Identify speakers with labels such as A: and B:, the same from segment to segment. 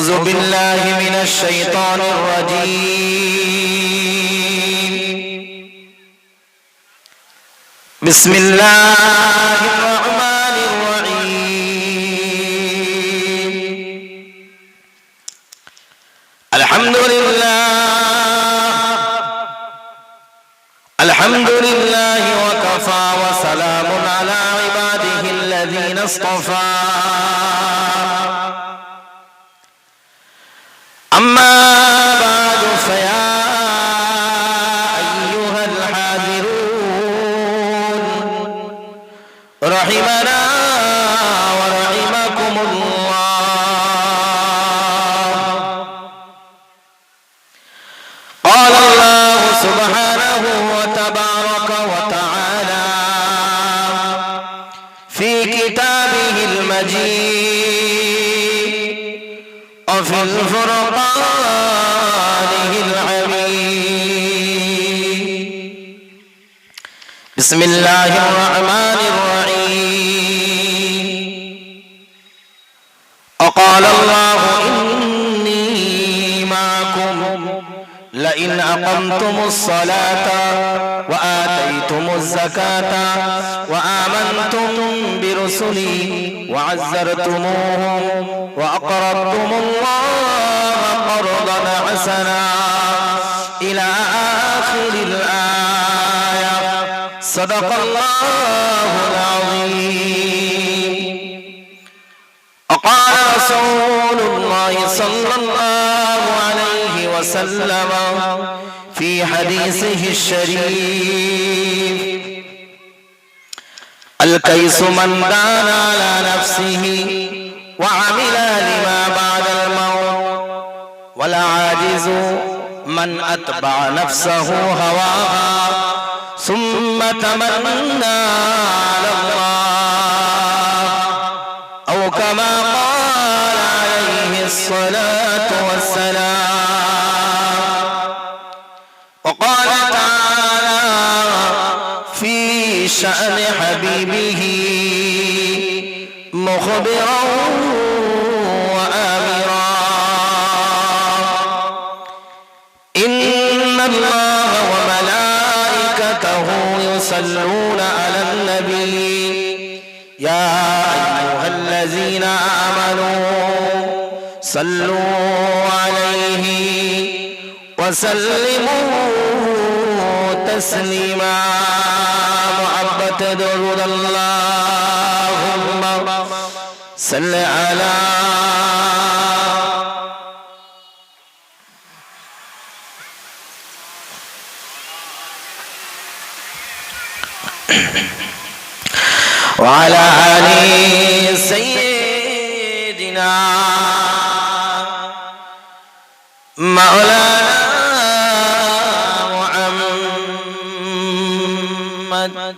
A: أعوذ بالله من الشيطان الرجيم بسم الله الرحمن الرحيم الحمد لله وكفى وسلام على عباده الذين اصطفى أما بعد فيا أيها الحاضرون رحمنا ورحمكم الله قال الله سبحانه وتبارك وتعالى في كتابه المجيد وفي الفرقانه الحميد بسم الله الرحمن الرحيم وقال الله إني معكم لئن أقمتم الصلاة وآتيتم الزكاة وآمنتم برسلي وعزرتموهم وأقرضتم الله قرضا حسنا إلى آخر الآية صدق الله العظيم وقال رسول الله صلى الله عليه وسلم في حديثه الشريف الكيس من دان على نفسه وعمل لما بعد الموت والعاجز من أتبع نفسه هواها ثم تمنى على الله أو كما قال عليه الصلاة والسلام وقال تعالى في شأن حبيبه مخبرا وآمرا إن الله وملائكته يصلون على النبي يا أيها الذين آمنوا صلوا عليه وسلموا تسليما محبة درود اللهم صل على وعلى آل سيدنا مولانا محمد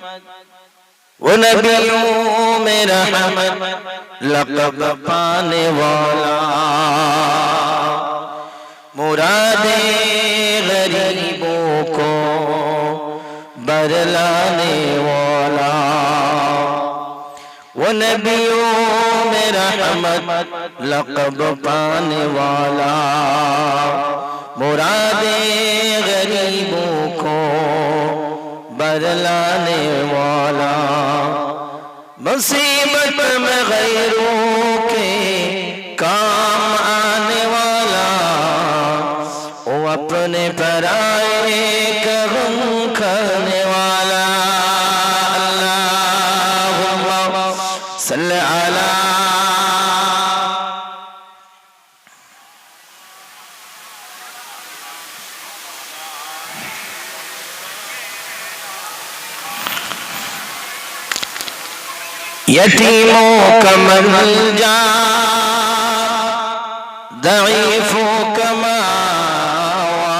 A: ونبيوں میں رحمت لقب پانے والا مراد غریبوں کو بدلانے والا وہ نبیوں میں رحمت لقب پانے والا مراد غریبوں کو بدلانے والا مصیبت میں غیروں کے کام آنے والا وہ اپنے پرائے کا غم کھانے والا اللہم صلی علی یتیموں کا ملجا ضعیفوں کا ماوا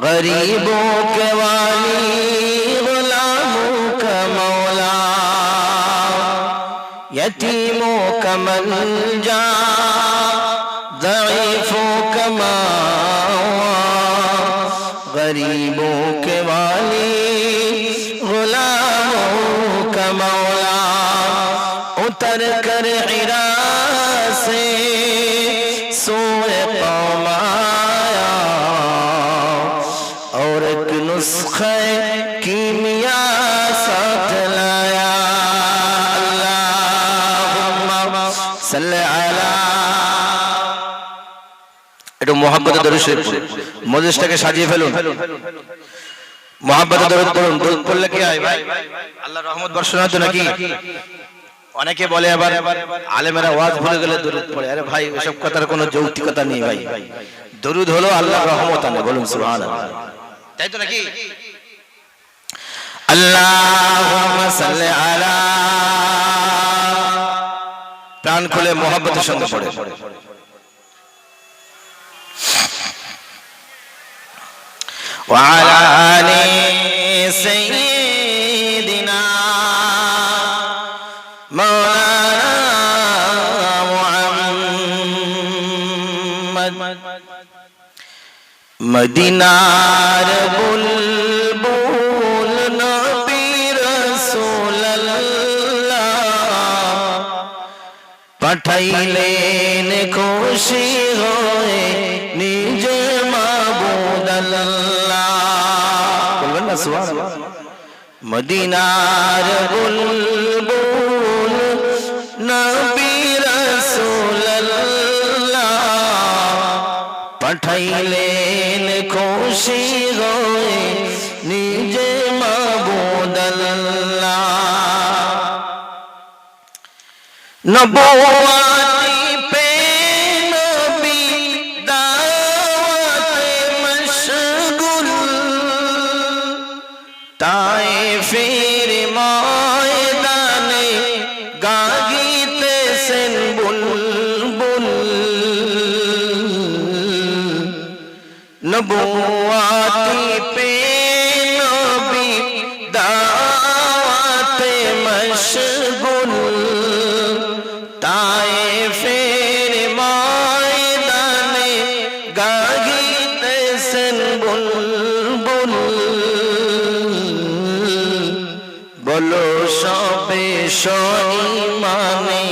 A: غریبوں کے والی غلاموں کا مولا یتیموں کا ملجا ضعیفوں کا ماوا غریبوں کے والی غلاموں کا مولا اتر کر حرا سے है कीमिया साथ लाया अल्लाहुम्मा सल्ली अला একটু মুহাব্বতে দরুদ শরীফ মজলিসটাকে সাজিয়ে ফেলুন মুহাব্বতে দরুদ পড়ুন দরুদ পড়লে কি হয় ভাই আল্লাহর রহমত বর্ষণ হয় তো নাকি অনেকে বলে আবার আলেমেরা ওয়াজ ভুলে গেলে দরুদ পড়ে আরে ভাই এসব কথার কোনো যৌক্তিকতা নেই ভাই দরুদ হলো আল্লাহর রহমত আনে বলুন সুবহানাল্লাহ তাই তো নাকি আল্লাহুম্মা সাল্লি আলা প্রাণ খুলে মুহাব্বতের সঙ্গে পড়ে وعلى آل سيدنا مولانا محمد মদিনার বুলবুল নবী রাসূলুল্লাহ পাঠাইলেন খুশি হয়ে নিজে মাবুদ আল্লাহ বলবেন না সুবহানাল্লাহ মদিনার বুলবুল নবী রাসূলুল্লাহ পাঠাইলেন খুশি হয়ে নিজে মাবুদ আল্লাহ নবুয়াতি পে নবী দাওয়াতে মশগুল তায়েফের ময়দানে গাহিতেছেন বুলবুল নবুয়াতি পে নবী দাওয়াতে মশগুল তায়েফের ময়দানে গাহিতেছেন বুলবুল বলো সবে সঈমানে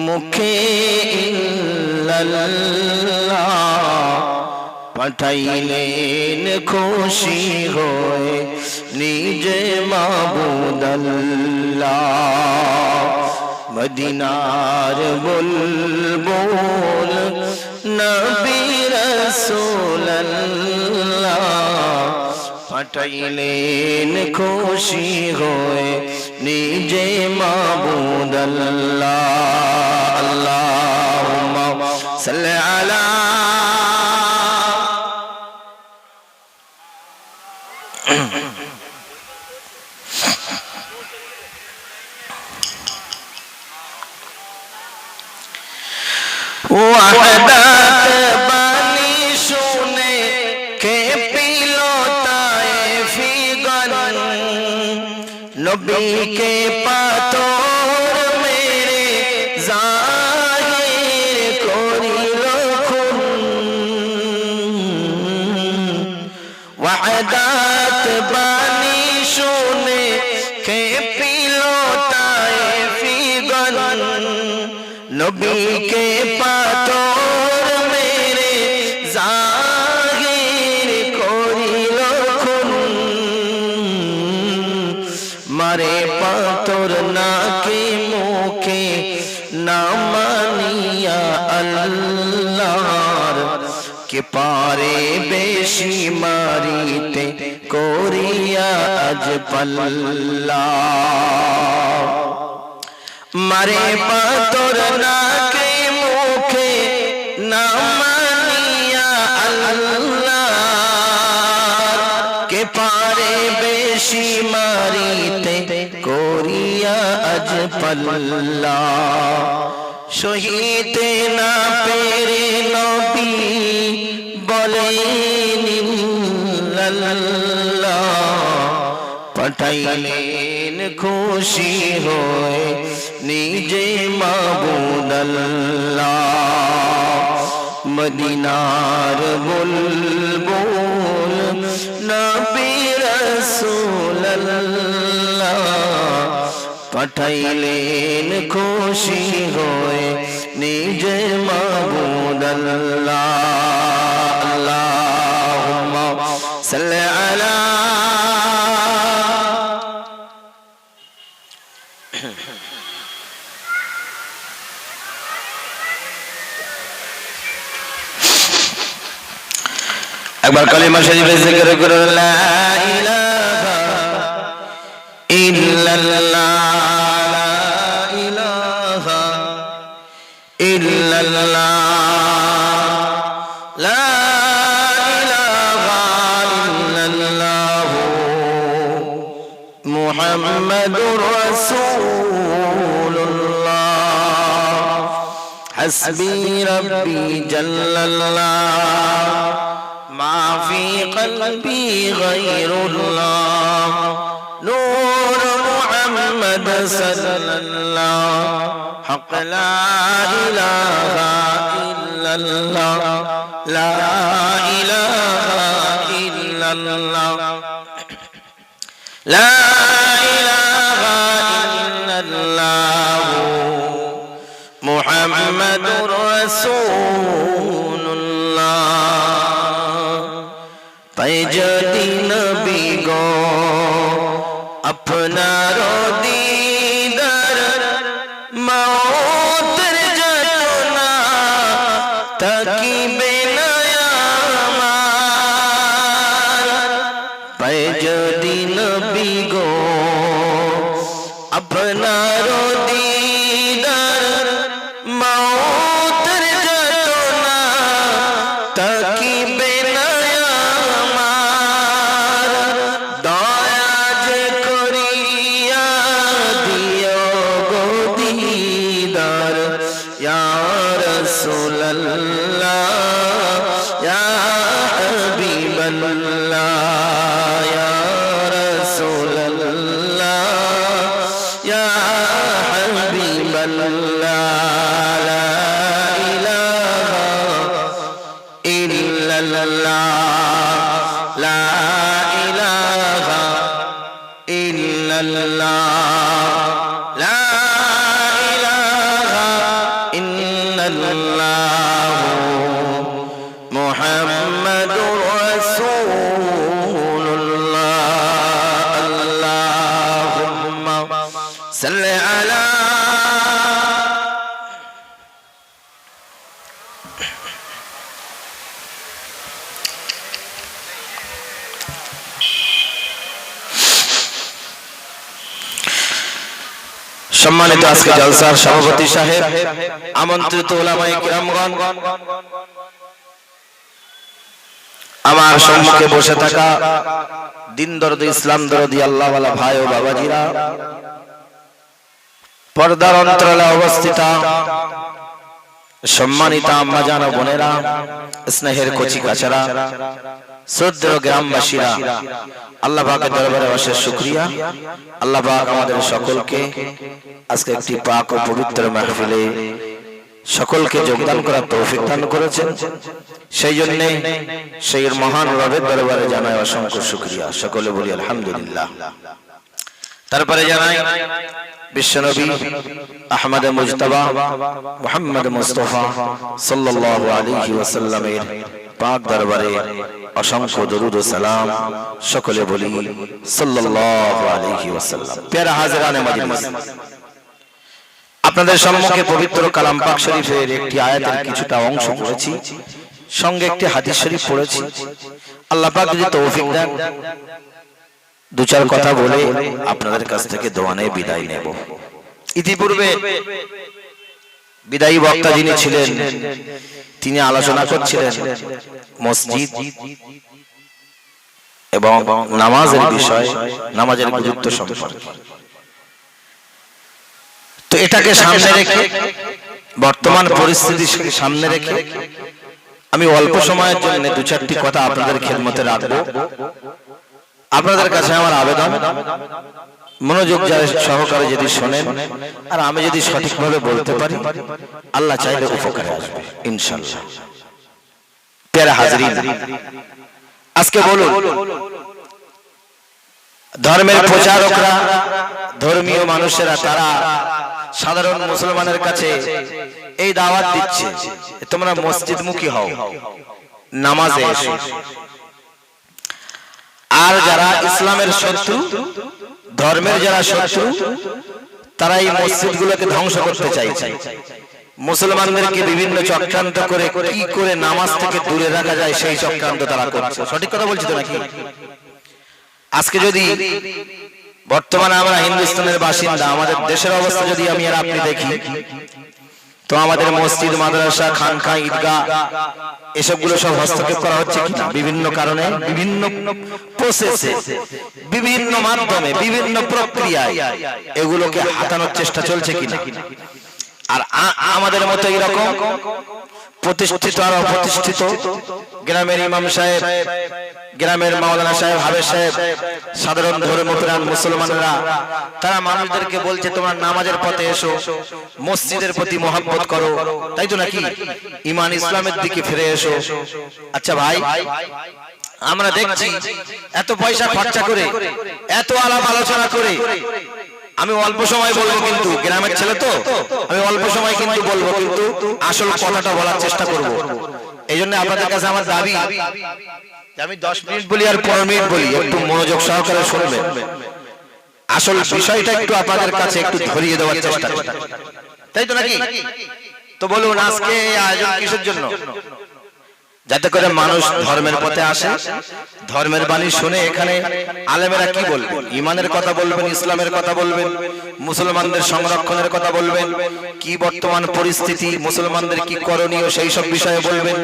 A: মুখে ইল্লাল্লাহ পাঠাইলেন খুশি হয়ে নিজে মাবুদ আল্লাহ মদিনার বুলবুল নবী রাসূলুল্লাহ পাঠাইলেন খুশি হয়ে নিজে মাবুদ আল্লাহ আল্লাহুম্মা সাল্লি আলা ওয়াহদাত বানি শুনে কে পিল তায়েফি গন নবীকে পাথর মেরে জাহির করিল খুন ওয়াহদাত বানি শুনে কে পিল তায়েফি গন নবীকে পাথর মেরে জাহির করিল খুন মারে পাথর নাকে মুখে না মানিয়া আল্লাহর কে পারে বেশি মারিতে করিয়া আজ পাল্লা মারে পাথর নাকে মুখে না মানিয়া আল্লাহ কে পারে বেশি মারিতে করিয়া আজ পাল্লা সহিতে না পেরে নবী বলেন ইল্লাল্লাহ পাঠাইলেন খুশি হয়ে নিজে মাবুদ আল্লাহ মদিনার বুলবুল নবী রাসূলুল্লাহ পাঠাইলেন খুশি হয়ে নিজে মাবুদ আল্লাহ আল্লাহুম্মা সাল্লি আলা একবার কালিমা শরীফে জিকির করুন লা ইলাহা ইল্লাল্লাহ লা ইলাহা ইল্লাল্লাহ লা ইলাহা ইল্লাল্লাহ মুহাম্মাদুর রাসূলুল্লাহ হাসবি রাব্বি জাল্লাল্লাহ মা ফি কলবি গায়রুল্লাহ নূর মুহাম্মদ সাল্লাল্লাহ হক লা ইলাহা ইল্লাল্লাহ লা ইলাহা ইল্লাল্লাহ লা ইলাহা ইল্লাল্লাহ মুহাম্মাদুর রাসূলুল্লাহ পাই যদি নবী গো আপনার দিদার মওতের যন্ত্রণা থাকিবে না আমার পাই যদি নবী গো আপনার দিদার মওতের যন্ত্রণা থাকিবে না আমার দয়া যে করিয়া দিও গো দিদার ইয়া রাসূলুল্লাহ ইয়া হাবিবাল্লাহ ইয়া রাসূলুল্লাহ ইয়া হাবিবাল্লাহ লা ইলাহা ইল্লাল্লাহ লা ইলাহা ইল্লাল্লাহ লা ইলাহা ইল্লাল্লাহ মুহাম্মাদুর রাসূলুল্লাহ আল্লাহুম্মা সাল্লি আলা সম্মানিত আজকে জলসার সভাপতি সাহেব, আমন্ত্রিত উলামায়ে কিরামগণ, আমার সম্মুখে বসে থাকা দিন দরদি ইসলাম দরদি আল্লাহ ওয়ালা ভাই ও বাবাজিরা, পর্দার অন্তরালে অবস্থিতা সম্মানিত আম্মাজান ও বোনেরা, স্নেহের কচি কাচারা, শ্রদ্ধেয় গ্রামবাসীরা, আল্লাহ পাকের দরবারে অশেষ শুকরিয়া। আল্লাহ পাক আমাদের সকলকে আজকে একটি পাক ও পবিত্র মাহফিলে সকলকে যোগদান করার তৌফিক দান করেছেন। সেই জন্য সেই মহান রবের দরবারে জানাই অসংখ্য শুকরিয়া। সকলে বলি আলহামদুলিল্লাহ। তারপরে জানাই বিশ্বনবী আহমদ মুজতবা মুহাম্মদ মুস্তাফা সাল্লাল্লাহু আলাইহি ওয়াসাল্লামের পাক দরবারে অসংখ্য দরুদ ও সালাম। সকলে বলি সাল্লাল্লাহু আলাইহি ওয়াসাল্লাম। প্যারা হাজিরানে মজলিস, আপনাদের সম্মুখে পবিত্র কালাম পাক শরীফের একটি আয়াতের কিছুটা অংশ পড়েছি, সঙ্গে একটি হাদিস শরীফ পড়েছি। আল্লাহ পাক যদি তৌফিক দেন দু চার কথা বলে আপনাদের কাছ থেকে দোয়া নিয়ে বিদায় নেব। ইতিপূর্বে বিদায়ী বক্তা যিনি ছিলেন তিনি আলোচনা করছিলেন মসজিদ এবং নামাজের বিষয়, নামাজের গুরুত্ব সম্পর্কে। তো এটাকে সামনে রেখে, বর্তমান পরিস্থিতি সামনে রেখে আমি অল্প সময়ের জন্য দু চারটি কথা আপনাদের খেদমতে রাখবো। আপনাদের কাছে আমার আবেদন, মনোযোগ সহকারে যদি শোনেন আর আমি যদি সঠিকভাবে বলতে পারি, আল্লাহ চাইলে উপকারে আসবে ইনশাআল্লাহ। প্যারা হাজরিন, আজকে বলুন, ধর্মের প্রচারকরা, ধর্মীয় মানুষেরা, তারা সাধারণ মুসলমানের কাছে এই দাওয়াত দিচ্ছে তোমরা মসজিদমুখী হও, নামাজে এসো। আর যারা ইসলামের শত্রু, ধর্মের যারা শত্রু, তারা এই মসজিদগুলোকে ধ্বংস করতে চাইছে। মুসলমানদেরকে বিভিন্ন চক্রান্ত করে কি করে নামাজ থেকে দূরে রাখা যায় সেই চক্রান্ত তারা করছে। সঠিক কথা বলছি তো নাকি? আজকে যদি বর্তমানে আমরা হিন্দুস্তানের বাসিন্দা, আমাদের দেশের অবস্থা যদি আমি আর আপনি দেখি, তো আমাদের মসজিদ, মাদ্রাসা, খানকা, ঈদগাহ এসবগুলো সব হস্তক্ষেপ করা হচ্ছে কিনা? বিভিন্ন কারণে, বিভিন্ন প্রসেসে, বিভিন্ন মাধ্যমে, বিভিন্ন প্রক্রিয়ায় এগুলোকে হাতানোর চেষ্টা চলছে কিনা? আর আমাদের মতো এরকম প্রতিষ্ঠিত আর অপ্রতিষ্ঠিত গ্রামের ইমাম সাহেব, গ্রামের মাওলানা সাহেব, হাবেজ সাহেব, সাধারণ ধর্মপ্রাণ মুসলমানরা তারা মানুষদেরকে বলছে তোমরা নামাজের পথে এসো, মসজিদের প্রতি মহব্বত করো, তাই তো নাকি? ঈমান ইসলামের দিকে ফিরে এসো। আচ্ছা ভাই, আমরা দেখছি এত পয়সা খরচা করে, এত আলাপ আলোচনা করে, আমি অল্প সময় বলবো, কিন্তু গ্রামের ছেলে তো আমি অল্প সময় কিন্তু বলবো, কিন্তু আসল কথাটা বলার চেষ্টা করব। এই জন্য আপনাদের কাছে আমার দাবি, আমি 10 মিনিট বলি আর 15 মিনিট বলি, একটু মনোযোগ সহকারে শুনবেন। আসল বিষয়টা একটু আপনাদের কাছে একটু ধরিয়ে দেওয়ার চেষ্টা করব, তাই তো নাকি? তো বলুন আজকে আয়োজন কিসের জন্য? যাতে করে মানুষ ধর্মের পথে আসে, ধর্মের বাণী শুনে। এখানে আলেমেরা কি বলবেন? ঈমানের কথা বলবেন, ইসলামের কথা বলবেন, মুসলমানদের সংরক্ষণের কথা বলবেন, কি বর্তমান পরিস্থিতি, মুসলমানদের কি করণীয় সেই সব বিষয়ে বলবেন।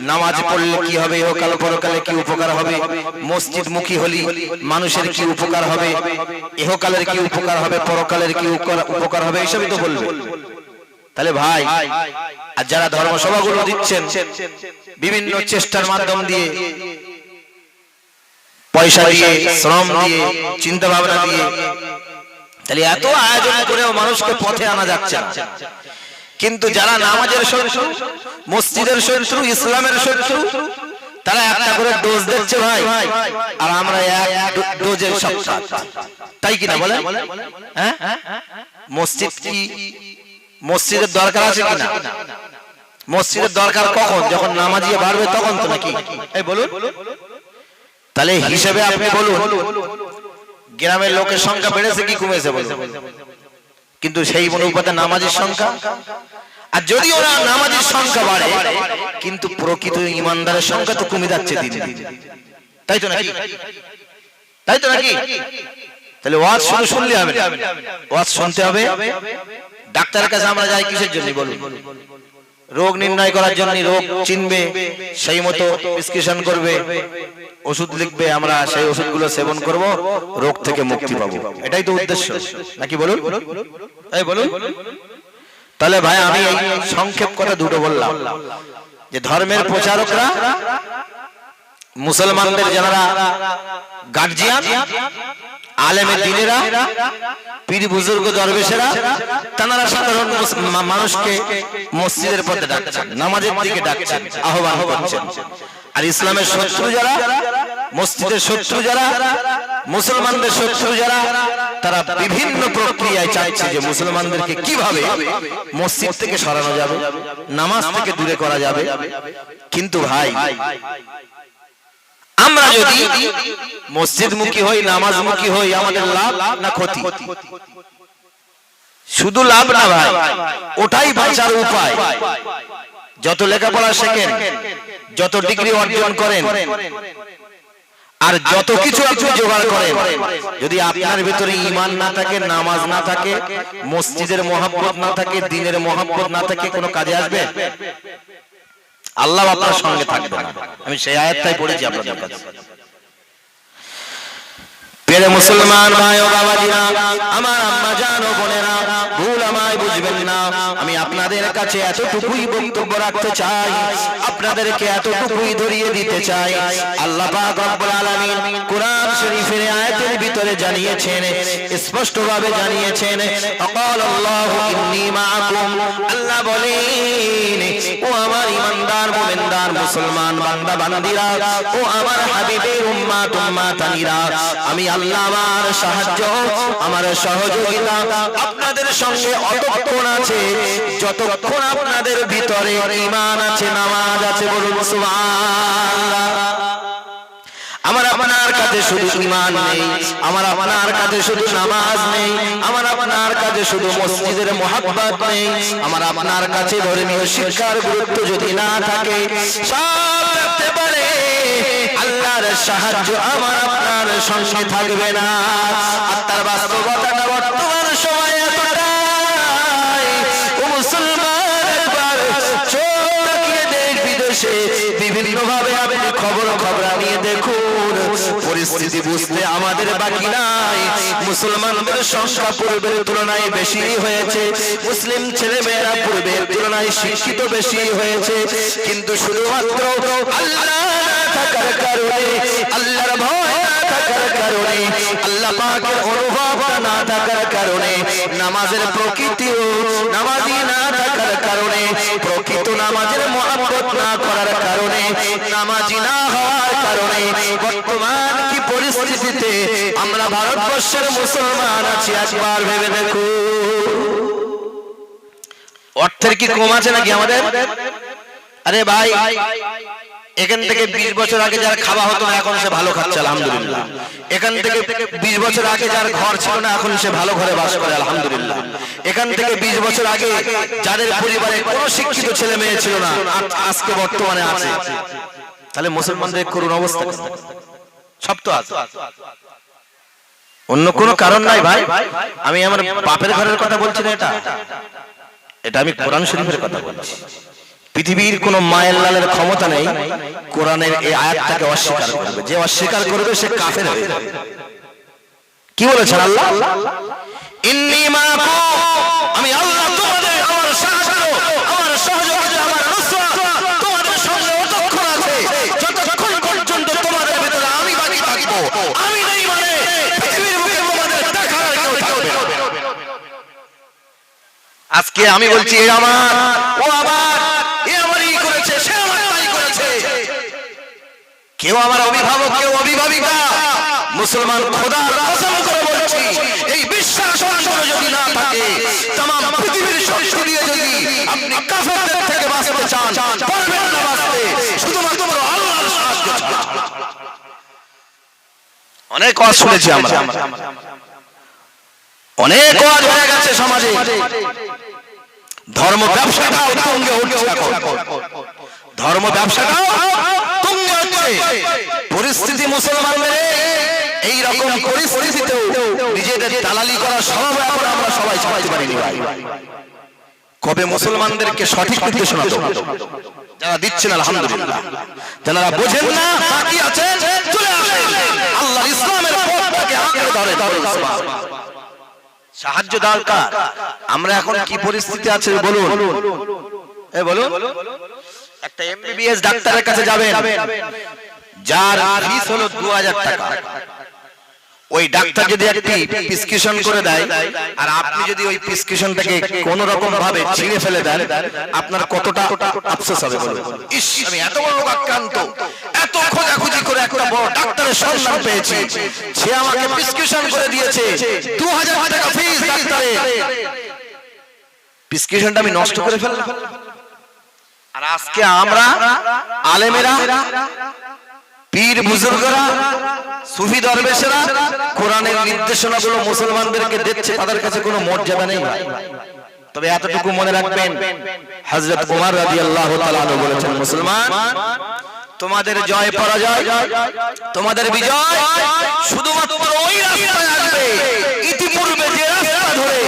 A: নামাজ পড়লে কি হবে, ইহকাল পরকালে কি উপকার হবে, মসজিদ মুখী হলি মানুষের কি উপকার হবে, ইহকালের কি উপকার হবে, পরকালের কি উপকার হবে, এইসবই তো বলবেন। তাহলে ভাই, আর যারা ধর্মসভাগুলো দিচ্ছেন বিভিন্ন চেষ্টার মাধ্যম দিয়ে, পয়সা দিয়ে, শ্রম দিয়ে, চিন্তা ভাবনা দিয়ে, তাহলে এত আয়োজন করেও মানুষকে পথে আনা যাচ্ছে না। কিন্তু যারা নামাজের শত্রু, মসজিদের শত্রু, ইসলামের শত্রু, তারা একটা করে ডোজ দিচ্ছে ভাই, আর আমরা এক ডোজের সপ্তাহ, তাই কিনা বলে? হ্যাঁ, মসজিদ কি মসজিদের দরকার আছে কিনা? মসজিদের দরকার কখন? যখন নামাজি বাড়বে তখন তো নাকি? এই বলুন তাহলে হিসেবে আপনি বলুন, গ্রামের লোকের সংখ্যা বেড়েছে কি কমেছে বলুন? কিন্তু সেই অনুপাতে নামাজির সংখ্যা, আর যদি ওরা নামাজির সংখ্যা বাড়ে, কিন্তু প্রকৃত ইমানদারের সংখ্যা তো কমে যাচ্ছে দিন দিন, তাই তো নাকি? তাই তো নাকি? তাহলে ওয়াজ শুধু শুনলে হবে না, ওয়াজ শুনতে হবে। ডাক্তারের কাছে আমরা যাই কিসের জন্য বলুন? রোগ নির্ণয় করার জন্য, রোগ চিনবে, সেই মতো প্রেসক্রিপশন করবে, ওষুধ লিখবে, আমরা সেই ওষুধগুলো সেবন করব, রোগ থেকে মুক্তি পাবো, এটাই তো উদ্দেশ্য নাকি বলুন? এই বলুন। তাহলে ভাই আমি এই সংক্ষেপ কথা দুটো বললাম, যে ধর্মের প্রচারকরা, মুসলমানদের যারা গার্জিয়ান, আলেমে দিনেরা, পীর বুজুর্গ দরবেশেরা, তারা সাধারণ মানুষকে মসজিদের পথে ডাকছেন, নামাজের দিকে ডাকছেন, আহ্বান করছেন। আর ইসলামের শত্রু যারা, মসজিদের শত্রু যারা, মুসলমানদের শত্রু যারা, তারা বিভিন্ন প্রক্রিয়ায় চাইছে যে মুসলমানদেরকে কিভাবে মসজিদ থেকে সরানো যাবে, নামাজ থেকে দূরে করা যাবে। কিন্তু ভাই, আমরা যদি মসজিদমুখী হই, নামাজমুখী হই, আমাদের লাভ না ক্ষতি? শুধু লাভ না ভাই, ওটাই বাঁচার উপায়। যত লেখাপড়া শেখেন, যত ডিগ্রি অর্জন করেন, আর যত কিছু আপনি জোগাড় করেন, যদি আপনার ভিতরে ঈমান না থাকে, নামাজ না থাকে, মসজিদের মহব্বত না থাকে, দ্বীনের মহব্বত না থাকে, কোনো কাজে আসবে? আল্লাহ আপনার সঙ্গে থাকবে না। আমি সেই আয়াতটাই পড়েছি আপনাদের কাছে। প্রিয় মুসলমান ভাই ও বাবাজিরা, আমার আম্মা জান ও বোনেরা, ভুল আমায় বুঝবেন না। আমি আপনাদের কাছে এতটুকুই বক্তব্য রাখতে চাই, আপনাদেরকে এতটুকুই ধরিয়ে দিতে চাই। আল্লাহ পাক রব্বুল আলামিন কোরআন শরীফের আয়াতের ভিতরে জানিয়েছেন, স্পষ্টভাবে জানিয়েছেন, আকাল আল্লাহু ইন্নী মাআকুম। আল্লাহ বলেন, ও আমার ঈমানদার মুমিনদার মুসলমান বান্দা বান্দীরা, ও আমার হাবিবের উম্মাত উম্মাতানিরা, আমি আল্লাহ আমার সাহায্য, আমার সহযোগিতা আপনাদের সঙ্গে অতক্ষণ আছে যতক্ষণ আপনাদের ভিতরে ঈমান আছে, নামাজ আছে। বলুন সুবহানাল্লাহ। আমার আপনার কাছে শুধু ঈমান নেই, আমার আপনার কাছে শুধু নামাজ নেই, আমার আপনার কাছে শুধু মসজিদের মহব্বত নেই, আমার আপনার কাছে ধর্মীয় শিক্ষার গুরুত্ব যদি না থাকে, সব থাকতে পারে, আল্লাহর সাহায্য আমার আপনার সঙ্গে থাকবে না। আর তার বাস্তবতাটা বর্তমান সময়ে এতটাই, ও মুসলমান একবার চোখ তাকিয়ে দেশ বিদেশে বিভিন্ন ভাবে আপনি খবর নিয়ে দেখুন, পরিস্থিতি বুঝতে আমাদের বাকি নাই। মুসলমানদের সংখ্যা পূর্বের তুলনায় বেশি হয়েছে, মুসলিম ছেলেমেয়েরা পূর্বের তুলনায় শিক্ষিত বেশি হয়েছে, কিন্তু শুধুমাত্র আল্লাহ থাকার কারণে, আল্লাহর ভয় না থাকার কারণে, আল্লাহ পাকের অনুভব না থাকার কারণে, নামাজের প্রকৃতিও নামাজি না থাকার কারণে, প্রকৃত নামাজের মহব্বত না করার কারণে, নামাজি না হওয়ার কারণে বর্তমান কি পরিস্থিতিতে আমরা ভারতবর্ষের মুসলমান আছি একবার ভেবে দেখো। অর্থের কি কম আছে নাকি আমাদের? আরে ভাই, এখান থেকে 20 বছর আগে যার খাওয়া হতো না এখন সে ভালো খাচ্ছে আলহামদুলিল্লাহ। এখান থেকে 20 বছর আগে যার ঘর ছিল না এখন সে ভালো ঘরে বাস করে আলহামদুলিল্লাহ। এখান থেকে 20 বছর আগে যাদের পরিবারে কোনো শিক্ষিত ছেলে মেয়ে ছিল না আজকে বর্তমানে আছে। তাহলে মুসলমানদের করুণ অবস্থা সব তো আছে, অন্য কোনো কারণ নাই ভাই। আমি আমার বাপের ঘরের কথা বলছি না, এটা আমি কোরআন শরীফের কথা বলছি। পৃথিবীর কোন মায়ের লালের ক্ষমতা নেই কোরআনের এই আয়াতটাকে অস্বীকার করবে। যে অস্বীকার করবে সে কাফের হয়ে যাবে। কি বলেছেন আল্লাহ? ইন্নী মাআকুম, আমি আল্লাহ তোমাদের, আমার সাহায্য, আমার সহযোগিতা, আমার নুসরাত তোমাদের সঙ্গে অতক্ষণ আছে যতক্ষণ পর্যন্ত তোমাদের ভিতরে আমি বাকি থাকব। আমি নেই মানে পৃথিবীর বুকে তোমাদের দেখার কেউ থাকবে না। আজকে আমি বলছি এ আমার, ও আমার, কেউ আমার অভিভাবক, কেউ অভিভাবিকা, মুসলমান খোদার কসম করে বলছি, এই বিশ্বাস অন্তরে যদি না থাকে, तमाम পৃথিবীর শক্তি দিয়ে যদি আপনি কাফেরদের থেকে বাঁচতে চান, পারবেন না বাঁচতে, শুধুমাত্র আল্লাহর সাহায্য ছাড়া। অনেক ওয়াজ শুনেছি আমরা, অনেক ওয়াজ হয়ে গেছে সমাজে, ধর্ম ব্যবসাটাও তুঙ্গে উঠছে এখন, ধর্ম ব্যবসাটাও তুঙ্গে উঠছে। পরিস্থিতি মুসলমানদের এই রকম পরিস্থিতিতেও নিজেদের দালালি করা সম্ভব এখন আমরা সবাই ছাড়তে পারিনি ভাই। কবে মুসলমানদেরকে সঠিক নির্দেশনা দেব, যারা দিচ্ছেন আলহামদুলিল্লাহ, যারা বোঝেন না বাকি আছেন চলে আসেন, আল্লাহ ইসলামের পথটাকে আঁকড়ে ধরে সাহায্য দরকার। আমরা এখন কি পরিস্থিতি আছে বলুন, এ বলুন। একটা এমবিবিএস ডাক্তারের কাছে যাবেন, যার ফিস হলো 2000 টাকা। ওই ডাক্তার যদি একটি প্রেসক্রিপশন করে দেয় আর আপনি যদি ওই প্রেসক্রিপশনটাকে কোন রকম ভাবে ছিঁড়ে ফেলে দেন, আপনার কতটা আফসোস হবে বলুন। ইস, আমি এত বড় আক্রান্ত, এত খোঁজাখুঁজি করে একটা বড় ডাক্তারের সন্ধান পেয়েছি, সে আমাকে প্রেসক্রিপশন করে দিয়েছে 2000 টাকা ফিস ডাক্তারের, প্রেসক্রিপশনটা আমি নষ্ট করে ফেললাম। আর আজকে আমরা আলেমেরা, পীর বুজুর্গরা, সুফি দরবেশেরা কোরআনের নির্দেশনাগুলো মুসলমানদেরকে দিচ্ছে, তাদের কাছে কোনো মর্যাদা নেই। তবে এতটুকু মনে রাখবেন, হযরত ওমর রাদিয়াল্লাহু তাআলা আনহু বলেছেন, মুসলমান তোমাদের জয় পরাজয়, তোমাদের বিজয় শুধুমাত্র ওই রাস্তায় আসবে ইতিপূর্বে যে রাস্তা ধরে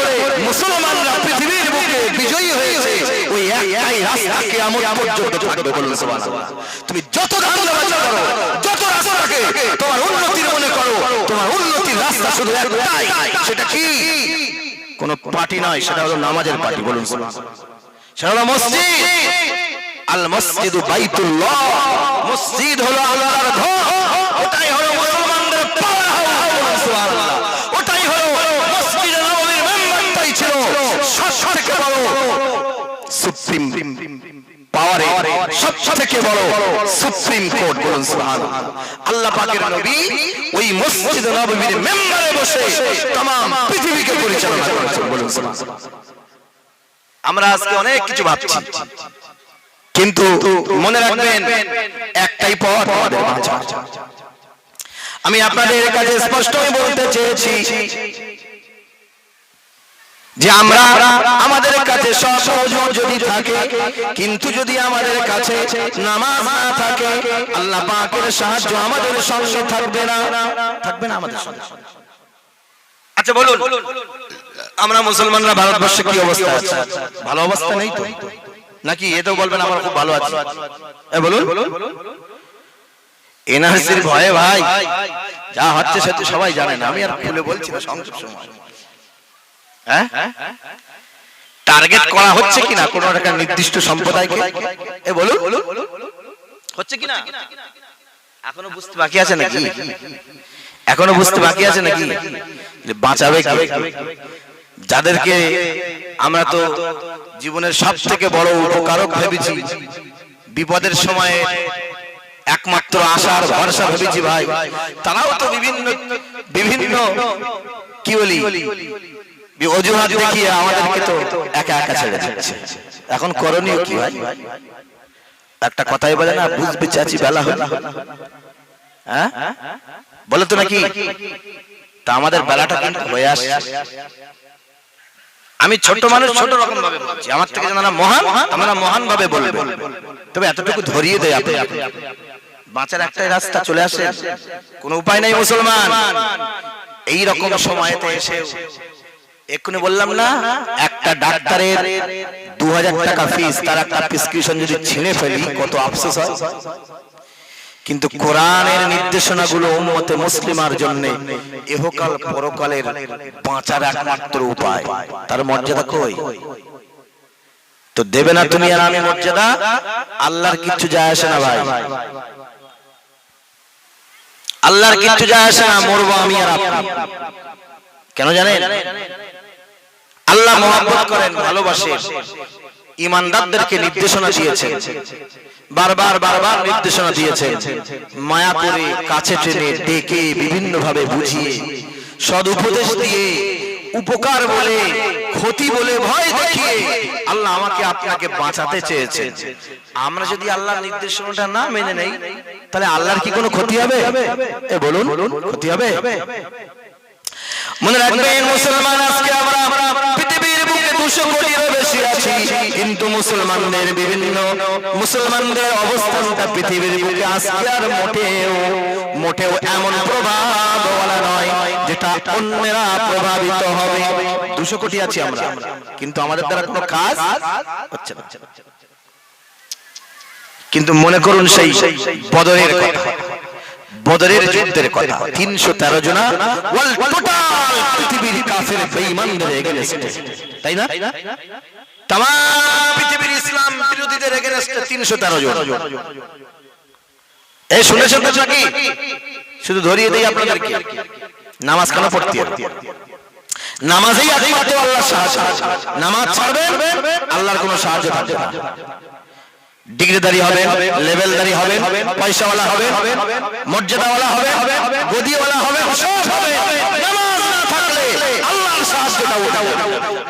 A: মুসলমানরা পৃথিবীর বুকে বিজয়ী হয়েছে, ওই একটাই রাস্তা কিয়ামত পর্যন্ত থাকবে। বলুন সুবহানাল্লাহ। তুমি যত ধান্দাবাজি করো, যত রাস্তাকে তোমার উন্নতির মনে করো, তোমার উন্নতির রাস্তা শুধু একটাই, সেটা কি? কোন পার্টি নয়, সেটা হলো নামাজের পার্টি। বলুন সুবহানাল্লাহ। সেটা হলো মসজিদ। আল মসজিদু বাইতুল্লাহ, মসজিদ হলো আল্লাহর ঘর, ওটাই হলো মুসলমানদের পাওয়ার হাউস। বলুন সুবহানাল্লাহ। ওটাই হলো মসজিদে নববীর মেম্বারটাই ছিল সবথেকে বড় সুপ্রিম পাওয়ারে, সবথেকে বড় সুপ্রিম কোর্ট। বলুন সুবহানাল্লাহ। আল্লাহ পাকের নবী ওই মসজিদে নববীর মেম্বারে বসে तमाम পৃথিবীকে পরিচালনা করেছেন। বলুন সুবহানাল্লাহ। আমরা আজকে অনেক কিছু ভাবছি, কিন্তু মনে রাখবেন একটাই পথ আমাদের বাঁচা। আমি আপনাদের কাছে স্পষ্টই বলতে চেয়েছি যে আমরা আমাদের কাছে সব ওযু যদি থাকে, কিন্তু যদি আমাদের কাছে নামাজ না থাকে, আল্লাহ পাকের সাহায্য আমাদের সঙ্গে থাকবে না আমাদের সঙ্গে। আচ্ছা বলুন, আমরা মুসলমানরা ভারতবর্ষে কি অবস্থা আছে? ভালো অবস্থা নেই তো নাকি? এটাও বলবেন আমরা খুব ভালো আছি। বলুন, এনআরসির ভয়ে ভাই যা হচ্ছে সেটা সবাই জানেন, আমি আর খুলে বলছি না সংক্ষেপ সময়। টার্গেট করা হচ্ছে কিনা কোন একটা নির্দিষ্ট সম্প্রদায়কে? বলুন, হচ্ছে কিনা? এখনো বুঝতে বাকি আছে নাকি? এখনো বুঝতে বাকি আছে নাকি? বাঁচাবে কে? যাদেরকে আমরা তো জীবনের সব থেকে বড় উপকারক ভেবেছি, বিপদের সময়ে একমাত্র আশার ভরসা ভেবেছি ভাই, তারাও তো বিভিন্ন কি বলি অজুহাত দেখিয়ে আমাদেরকে তো একা একা ছেড়ে যাচ্ছে। এখন করণীয় কি ভাই? একটা কথাই বলে না, বুঝবে চাচি বেলা হলো, বলে তো নাকি? তা আমাদের বেলাটা কিন্তু হয়ে আসছে। আমি ছোট মানুষ, ছোট রকম ভাবে বলছি, আমার থেকে যারা মহান আমরা মহান ভাবে বলবো, তবে এতটুকু ধরিয়ে দেয় আপনি বাঁচার একটাই রাস্তা চলে আসে, কোনো উপায় নাই মুসলমান। এই রকম সময়তে এসে এক্ষুনি বললাম না, একটা ডাক্তারের 2000 টাকা ফিস, তার একটা প্রেসক্রিপশন যদি ছিঁড়ে ফেলি কত আফসোস হয়। কিন্তু কোরআনের নির্দেশনাগুলো উম্মতে মুসলিমার জন্য ইহকাল পরকালের বাঁচার একমাত্র উপায়। তার মর্যাদা কই? তো দেবে না তুমি আর আমি মর্যাদা? আল্লাহর কিচ্ছু যায় আসে না ভাই, আল্লাহর কিচ্ছু যায় আসে না, মরবো আমি আর আপনি। কেন জানেন? আল্লাহ মহব্বত করেন, ভালোবাসেন, ঈমানদারদেরকে নির্দেশনা দিয়েছেন, বারবার নির্দেশনা দিয়েছেন, মায়া করে কাছে টেনে ডেকে বিভিন্ন ভাবে বুঝিয়ে সদুপদেশ দিয়ে উপকার বলে ক্ষতি বলে ভয় দেখিয়ে আল্লাহ আমাকে আপনাকে বাঁচাতে চেয়েছেন। আমরা যদি আল্লাহর নির্দেশনাটা না মেনে নেই, তাহলে আল্লাহর কি কোনো ক্ষতি হবে? বলুন, ক্ষতি হবে? মনে রাখবেন মুসলমান, আজকে আমরা পৃথিবীর বুকে 200 কোটিরও বেশি আছি, কিন্তু মুসলমানদের অবস্থানটা পৃথিবীর বুকে আজকে আর মোটেও এমন প্রভাবওয়ালা নয় যেটা অন্যরা প্রভাবিত হবে। 200 কোটি আছি আমরা, কিন্তু আমাদের দ্বারা কোনো কাজ হচ্ছে না। কিন্তু মনে করুন সেই বদরের কথা, বদরের যুদ্ধের কথা, 313 জনা ওয়াল টোটাল পৃথিবীর কাফের বেঈমানদের এগেইনস্টে, তাই না? तमाम পৃথিবীর ইসলাম বিরোধীদের এগেইনস্টে 313 জন। এই শুনেছেন তো নাকি? শুধু ধরিয়ে দেই আপনাদেরকে, নামাজ কেন পড়তে হবে? নামাজেই একমাত্র আল্লাহর সাহায্য। নামাজ ছাড়বেন আল্লাহর কোনো সাহায্য থাকবে না। ডিগ্রিদারি হবে, লেভেলদারি হবে, পয়সাওয়ালা হবে, মর্যাদাওয়ালা হবে, গদিওয়ালা হবে, সব হবে। নামাজ না থাকলে আল্লাহর সাহায্যটা ওঠাবো।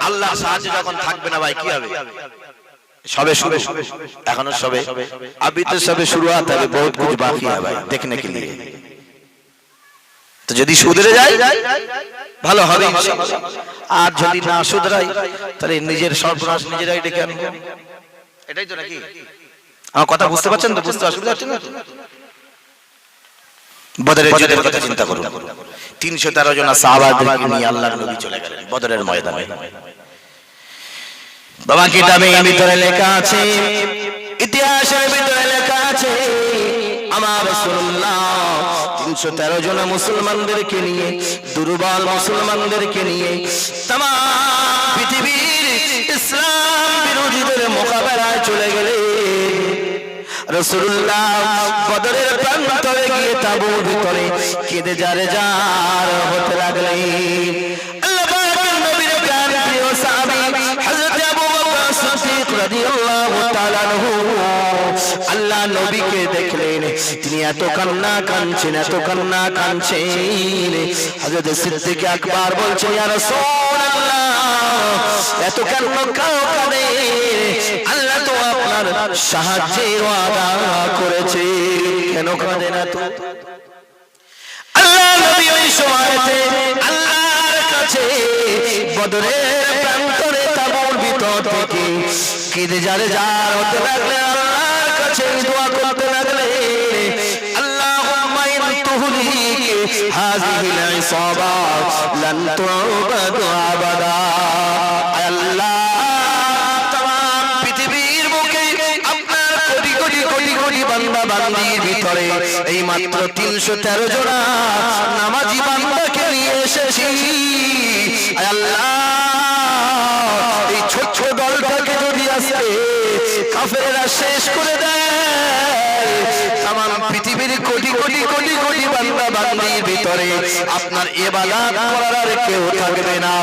A: আল্লাহর সাহায্য যখন থাকবে না ভাই, কি হবে? সবে শুরু, এখনো সবে, अभी तो সবে শুরুआत है, बहुत कुछ बाकी है भाई देखने के लिए। তো যদি শুধরে যায় ভালো হবে ইনশাআল্লাহ, আর যদি না শুধরাই তাহলে নিজের সর্বনাশ নিজেরাই ডেকে আনবো। এটাই তো নাকি? আমার কথা বুঝতে পারছেন তো? বুঝতে অসুবিধা হচ্ছে না? বদরের যুদ্ধের কথা চিন্তা করুন, 313 জন সাহাবাদেরকে নিয়ে আল্লাহর নবী চলে গেলেন বদরের ময়দানে। বাবা কিতাবের ভিতরে লেখা আছে, ইতিহাসের ভিতরে লেখা আছে, আমার রাসূলুল্লাহ 313 জন মুসলমানদেরকে নিয়ে, দুর্বল মুসলমানদেরকে নিয়ে तमाम পৃথিবীর ইসলাম বিরোধীদের মোকাবেলায় চলে গেলেন। রাসূলুল্লাহ বদরের প্রান্তরে গিয়ে তাঁবুর ভিতরে কেঁদে জারে জার হতে লাগলেন। আল্লাহ পাকের নবীর প্রিয় সাহাবী হযরত আবু বকর সিদ্দিক রাদিয়াল্লাহু তাআলা আনহু আল্লাহ নবীকে দেখলেন, তিনি এত কান্না কাঁদছেন, এত কান্না কাঁদছেন। হযরত সিদ্দিক আকবর বলছেন, ইয়া রাসূলুল্লাহ এত কান্না কাঁদে, আল্লাহ তো আপনার সাহায্যের ওয়াদা করেছে, কেন কাঁদে না? তো আল্লাহ কাছে বদরের প্রান্তরে তাঁবুর ভিতর থেকে কেঁদে যারে যার হতে লাগলে আল্লাহর কাছে দোয়া করতে লাগলে আল্লাহুম্মা ইন তুহলিক হাযিহিল ইসাবা লান তু'বাদু আবাদা। আল্লাহ তাম পৃথিবীর বুকে আপনার কোটি কোটি কোটি কোটি বান্দা বান্দির ভিতরে এই মাত্র 313 জোড়া নামাজি বান্দাকে নিয়ে এসেছি। আল্লাহ এই ছোট দলটাকে যদি আজকে কাফেররা শেষ করে দেয় তামাম পৃথিবীর কোটি কোটি কোটি কোটি বান্দা বান্দির ভিতরে আপনার ইবাদত করার আর কেউ থাকবে না।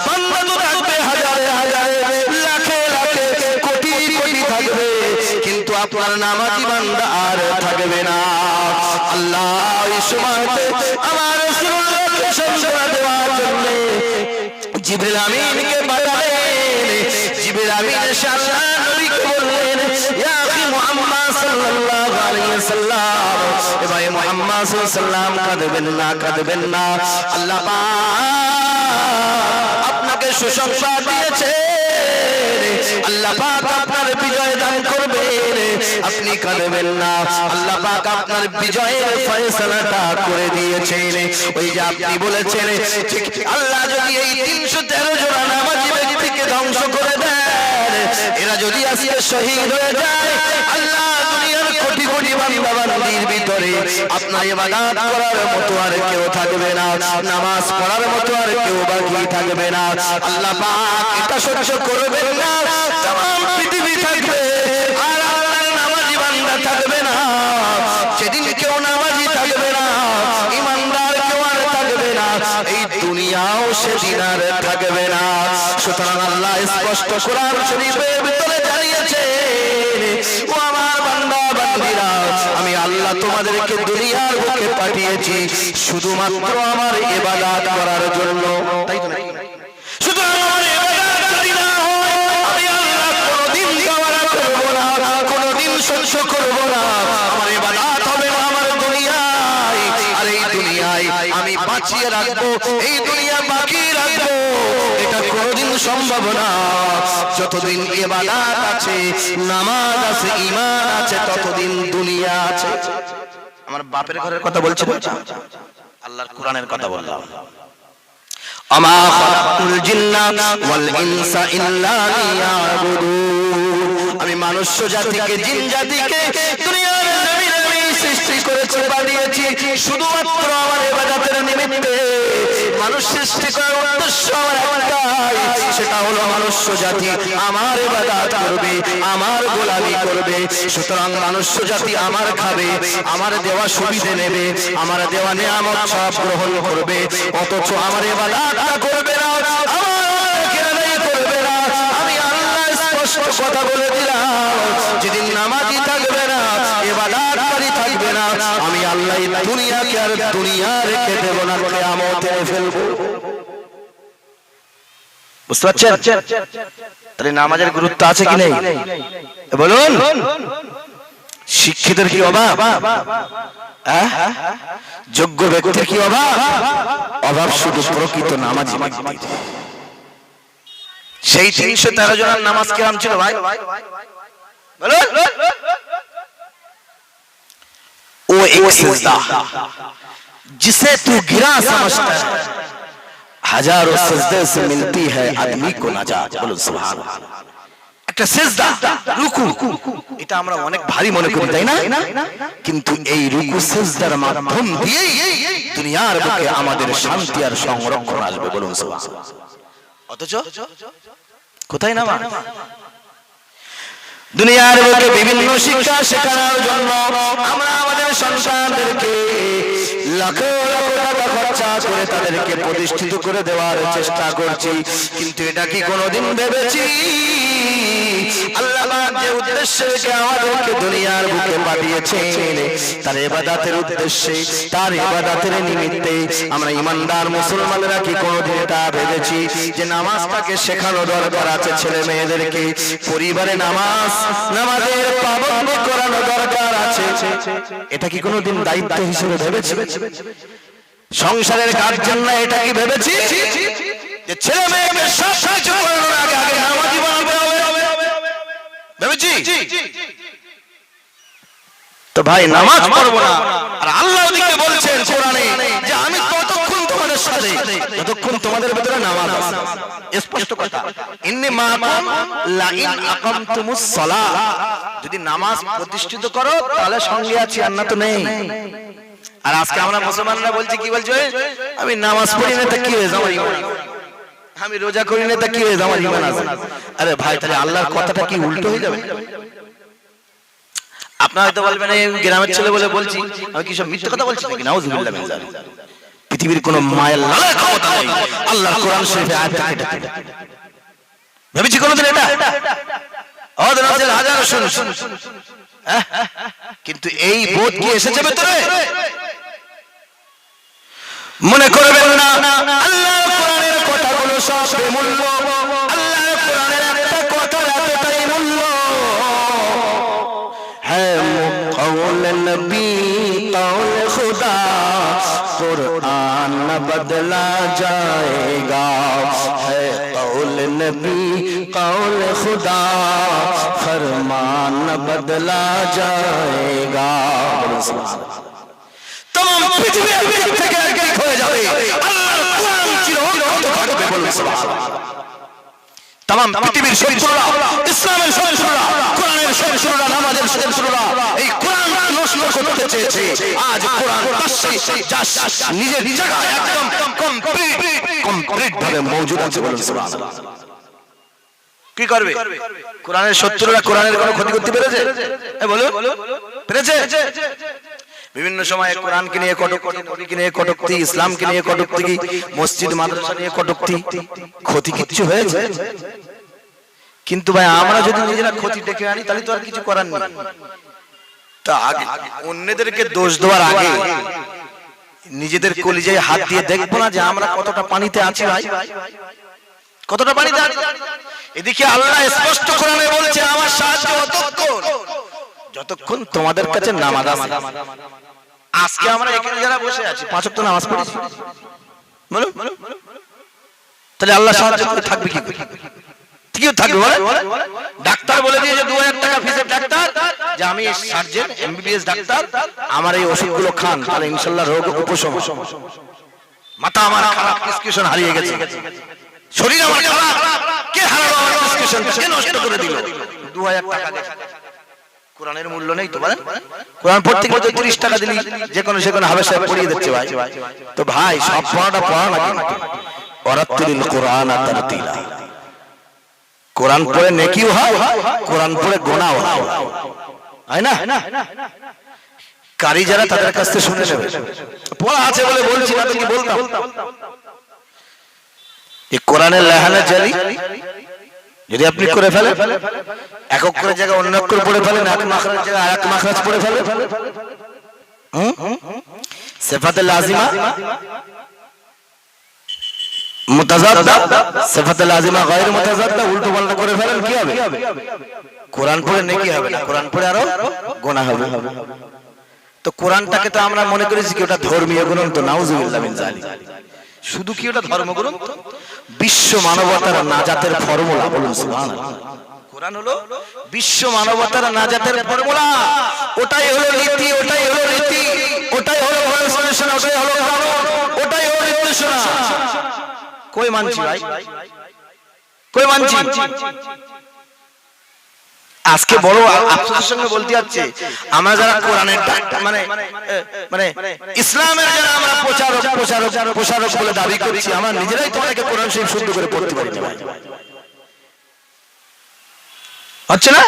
A: বান্দা তো থাকবে হাজারে হাজারে লাখে লাখে কোটি কোটি থাকবে, কিন্তু আপনার নামাজি বান্দা আর থাকবে না। আল্লাহ এই সময়তে আমার রাসূলুল্লাহকে সান্ত্বনা দেওয়ার জন্য জিবরিল আমিনকে পাঠালেন। জিবরিল আমিন এসে আল্লাহ নবীকে বললেন, ইয়া আখি মুহাম্মদ সাল্লাল্লাহু আলাইহি ওয়াসাল্লাম, এ ভাই মুহাম্মদ সাল্লাল্লাহু আলাইহি ওয়াসাল্লাম কাঁদবেন না, কাঁদবেন না। আল্লাহ পাক আপনাকে সুসংবাদ দিয়েছে, আল্লাহ পাক আপনার বিজয় দান করবেন, আপনি কাঁদবেন না। আল্লাহ পাক আপনার বিজয়ের ফয়সালাটা করে দিয়েছেন। ওই যে আপনি বলেছেন আল্লাহ যদি এই 313 জোড়া নামাজি ব্যক্তিকে ধ্বংস করে দেন, এরা যদি আজকে শহীদ হয়ে যায়, আল্লাহ দুনিয়ার কোটি কোটি বান্দা বান্দির ভিতরে আপনার ইবাদত করার মতো আর কেউ থাকবে না, নামাজ পড়ার মতো আর কেউ বাকি থাকবে না। আল্লাহ পাক এটা সহ্য করবেন না। तमाम পৃথিবী থাকবে আর আপনার নামাজি বান্দা থাকবে না। সেদিন কেউ নামাজি থাকবে না, ইমানদার কেউ আর থাকবে না, এই দুনিয়াও সেদিন আর থাকবে না। সুতরাং আল্লাহ স্পষ্ট কোরআন শরীফের ভিতরে জানিয়েছে, ও আমার বান্দা বান্দীরা, আমি আল্লাহ তোমাদেরকে দুনিয়ার বুকে পাঠিয়েছি শুধুমাত্র আমার ইবাদত করার জন্য। তাই তো নাকি? শুধু আমার ইবাদত যদি না হয় আমি আল্লাহ কোনদিন কাওয়ারা করব না, কোনদিন সহ্য করব না। আমার ইবাদত হবে আমার দুনিয়ায়, আর এই দুনিয়ায় আমি বাঁচিয়ে রাখবো, এই দুনিয়া বাকি রাখবো, এটা কোনদিন সম্ভব না। যতদিন ইবাদত আছে, নামাজ আছে, ঈমান আছে, ততদিন দুনিয়া আছে। আমার বাপের ঘরের কথা বলছি, আল্লাহর কোরআনের কথা বললাম। আমা খালাকুল জিন্না ওয়াল ইনসা ইল্লা লিয়াবুদুন, আমি মানুষ জাতিকে জিন জাতিকে দুনিয়ার জমিনে আমি সৃষ্টি করেছি, বানিয়েছি শুধুমাত্র আমার ইবাদতের নিমিত্তে। মানুষ সৃষ্টি করার উদ্দেশ্য আমার একটাই, সেটা হলো মানুষ জাতি আমার ইবাদত করবে, আমার গোলামি করবে। সুতরাং মানুষ জাতি আমার খাবে, আমার দেওয়া সুবিধা নেবে, আমার দেওয়া নিয়ামত সব গ্রহণ করবে, অথচ আমার ইবাদত করবে না, আমার কেরাই করবে না। আমি আল্লাহ স্পষ্ট কথা বলে দিলাম, যেদিন নামাজি থাকবে না, ইবাদতকারী থাকবে না, আমি আল্লাহ দুনিয়াকে আর দুনিয়া রেখে দেব না, কিয়ামতে ফেলবো। বুঝতে পারছেন? তাহলে নামাজের গুরুত্ব আছে কি নেই বলুন? শিক্ষিতের কি অভাব? যোগ্য ব্যক্তির কি অভাব? অভাব শুধু প্রকৃত নামাজি ব্যক্তির। সেই 313 জনের নামাজ কেমন ছিল ভাই বলুন? वो एक सजदा जिसे तू गिरा समझता है, हजारों सजदे से मिलती है आदमी को नजात। बोलो सुभान अल्लाह। একটা সিজদা, রুকু, এটা আমরা অনেক ভারী মনে করি, তাই না? কিন্তু এই রুকু সিজদার মাধ্যম দিয়ে দুনিয়ার বুকে আমাদের শান্তি আর সংরক্ষণ আসবে। বলুন সুবহানাল্লাহ। অথচ কোথায় নামাজ? দুনিয়ার বুকে বিভিন্ন শিক্ষা শেখানোর জন্য আমরা আমাদের সন্তানদেরকে লাখ লাখ টাকা খরচা করে তাদেরকে প্রতিষ্ঠিত করে দেওয়ার চেষ্টা করছি, কিন্তু এটা কি কোনোদিন ভেবেছি আল্লাহ যে উদ্দেশ্যে আমাদেরকে দুনিয়ার বুকে পাঠিয়েছেন তার ইবাদতের উদ্দেশ্যে, তার ইবাদতের নিমিত্তে আমরা ইমানদার মুসলমানরা কি কোনোদিন এটা ভেবেছি যে নামাজটাকে শেখানো দরকার আছে, ছেলে মেয়েদেরকে পরিবারে নামাজের পাবন্দ করানো দরকার আছে? এটা কি কোনোদিন দায়িত্ব হিসেবে ভেবেছি? সংসারের কাজ জন্য এটা কি ভেবেছি? যে ছেলে মেয়েকে সব সাহায্য করানোর আগে আগে নামাজি বানাতে হবে, ভেবেছি তো ভাই নামাজ পড়বো না। আর আল্লাহ ওদিকে বলছেন কোরআনে যে আমি ততক্ষণ তোমাদের সাথে যতক্ষণ তোমাদের ভিতরে নামাজ আছে। স্পষ্ট কথা, ইন্নী মাআকুম লা ইন আকামতুমুস সালাহ, যদি নামাজ প্রতিষ্ঠিত করো তাহলে সঙ্গে আছি, আর না তো নেই। আর আজকে আমরা মুসলমানরা বলছি কি বলছো, আমি নামাজ পড়ি না তা কি হয়েছে আমার ঈমান, আমি রোজা করি না তা কি হয়েছে আমার ঈমান আছে। আরে ভাই তাহলে আল্লাহর কথাটা কি উল্টো হয়ে যাবে? আপনারা হয়তো বলবেন এই গ্রামের ছেলে বলে বলছি, আমি কি সব মিথ্যা কথা বলছি নাকি? নাউযুবিল্লাহ মিন যালিক। পৃথিবীর কোন মায়ের লালের ক্ষমতা নেই আল্লাহর কোরআন শরীফে আয়াত কেটে দিতে। ভেবেছি কোনদিন এটা? ওদের আছে হাজারো শুন, কিন্তু এই বোধ কি এসেছে ভেতরে? মনে করবেন না আল্লাহর কোরআনের কথাগুলো সব বেমূল্য, আল্লাহর কোরআনের একটা কথা এতটাই মূল্য। হ্যাঁ, কওল নবী কওল খুদা, कुरान न बदला जाएगा, है कौल नबी कौल खुदा, फरमान न बदला जाएगा। तमाम पृथ्वी एक থেকে এক হয়ে যাবে, আল্লাহর কোরআন চিরকাল থাকবে, বলুন সুবহানাল্লাহ। तमाम পৃথিবীর শত্রুরা, ইসলামের শত্রুরা, কোরআনের শত্রুরা, নামাজের শত্রুরা এই কোরআন নষ্ট করতে চেয়েছে। আজ কোরআন নিজের জায়গায় একদম কমপ্লিট ভাবে মওজুদ আছে, বলুন সুবহানাল্লাহ। কি করবে কোরআনের শত্রুরা? কোরআনের কোনো ক্ষতি করতে পেরেছে? বলো, পেরেছে? বিভিন্ন সময় কোরআনকে নিয়ে কটূক্তি, নবীকে নিয়ে কটূক্তি, ইসলামকে নিয়ে কটূক্তি, মসজিদ মাদ্রাসা নিয়ে কটূক্তি, ক্ষতি কিছু হয়েছে? কিন্তু ভাই আমরা যদি নিজেরা ক্ষতি ডেকে আনি তাহলে তো আর কিছু করার নেই। তা আগে অন্যদেরকে দোষ দেওয়ার আগে নিজেদের কলিজায় হাত দিয়ে দেখবো না যে আমরা কতটা পানিতে আছি ভাই, কতটা পানিতে আছি। এদিকে আল্লাহ স্পষ্ট কোরআনে বলছে আমার সাহায্য যতক্ষণ তোমাদের কাছে নামাজ আছে। আজকে আমরা এখানে যারা বসে আছি 5 ওয়াক্ত নামাজ পড়েছি, বলো তাহলে আল্লাহ সাহায্য করে থাকবে কি? ঠিক থাকবে? ডাক্তার বলে দিয়েছে 2000 টাকা ফিসের ডাক্তার, যে আমি সার্জন এমবিবিএস ডাক্তার, আমার এই ওষুধগুলো খান তাহলে ইনশাআল্লাহ রোগ উপশম। মাথা আমার খারাপ, প্রেসক্রিপশন হারিয়ে গেছে, শরীর আমার খারাপ, কে হারালো আমার প্রেসক্রিপশনটা, কে নষ্ট করে দিল? 2000 টাকা দিয়ে কোরআনের মূল্য নেই তো বলেন? কোরআন পড়তে গেলে 30 টাকা দিলি যে কোনো সেখানে হাবেশ সাহেব পড়িয়ে দিচ্ছে ভাই। তো ভাই সব পড়াটা পড়া না, ওয়ারাত্তিলিল কোরআন তারতিলা। কোরআন পড়ে নেকিও হয়, কোরআন পড়ে গুনাহও হয়, হয় না? কারি যারা তাদের কাছ থেকে শুনে নেবে, পড়া আছে বলে বলছি না তো কি বলতাম। এই কোরআনের লেহানা জালি যদি আপনি করে ফেলেন, এক অক্ষরের জায়গায় অন্য অক্ষর পড়ে ফেলেন, এক মাখরাজের জায়গায় আরেক মাখরাজ পড়ে ফেলেন, সিফাতে লাজিমা মুতাজাদ্দা, সিফাতে লাজিমা গায়র মুতাজাদ্দা উল্টো পাল্টা করে ফেলেন, কি হবে? কোরআন পড়ে নেকি হবে না, কোরআন পড়ে আরো গুনাহ হবে। তো কোরআনটাকে তো আমরা মনে করেছি কি ওটা ধর্মীয় গ্রন্থ, নাউযুবিল্লাহ মিন যালিক। শুধু কি ওটা ধর্মগ্রন্থ? বিশ্ব মানবতার নাজাতের ফর্মুলা, বলুন সুবহানাল্লাহ। কোরআন হলো বিশ্ব মানবতার নাজাতের ফর্মুলা, ওটাই হলো নীতি, ওটাই হলো রীতি, ওটাই হলো কনস্টিটিউশন, ওটাই হলো কানুন, ওটাই হলো নির্দেশনা। কই মানছি ভাই, কই মানছি? আজকে বড় আফসোসের সঙ্গে বলতে যাচ্ছে, আমরা যারা কোরআনের মানে মানে ইসলামের যারা আমরা প্রচারক বলে দাবি করছি, আমরা নিজেরাই তো অনেকে কোরআন শরীফ শুদ্ধ করে পড়তে পারি না ভাই। হচ্ছে না?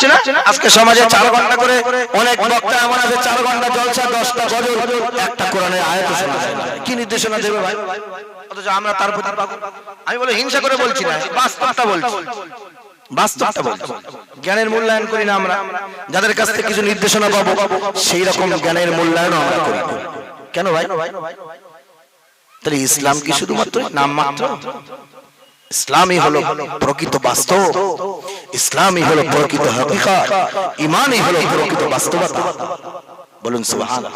A: আজকে সমাজে 4 ঘন্টা করে অনেক বক্তা এমন আছে 4 ঘন্টা জলসা, 10টা গজল, একটা কোরআনের আয়াত শোনা যায় না। কি নির্দেশনা দেবে ভাই? অথচ আমরা তার প্রতি পাগল। আমি বলে হিংসা করে বলছি না, বাস্তবটা বলছি, বাস্তবটা বলছি। জ্ঞানের মূল্যায়ন করি না আমরা, যাদের কাছ থেকে কিছু নির্দেশনা পাবো সেই রকম জ্ঞানের মূল্যায়ন আমরা করি। কেন ভাই? তাহলে ইসলাম কি শুধুমাত্র নাম মাত্র? ইসলামই হলো প্রকৃত বাস্তব, ইসলামই হলো প্রকৃত হাকিকত, ঈমানই হলো প্রকৃত বাস্তবতা, বলুন সুবহানাল্লাহ।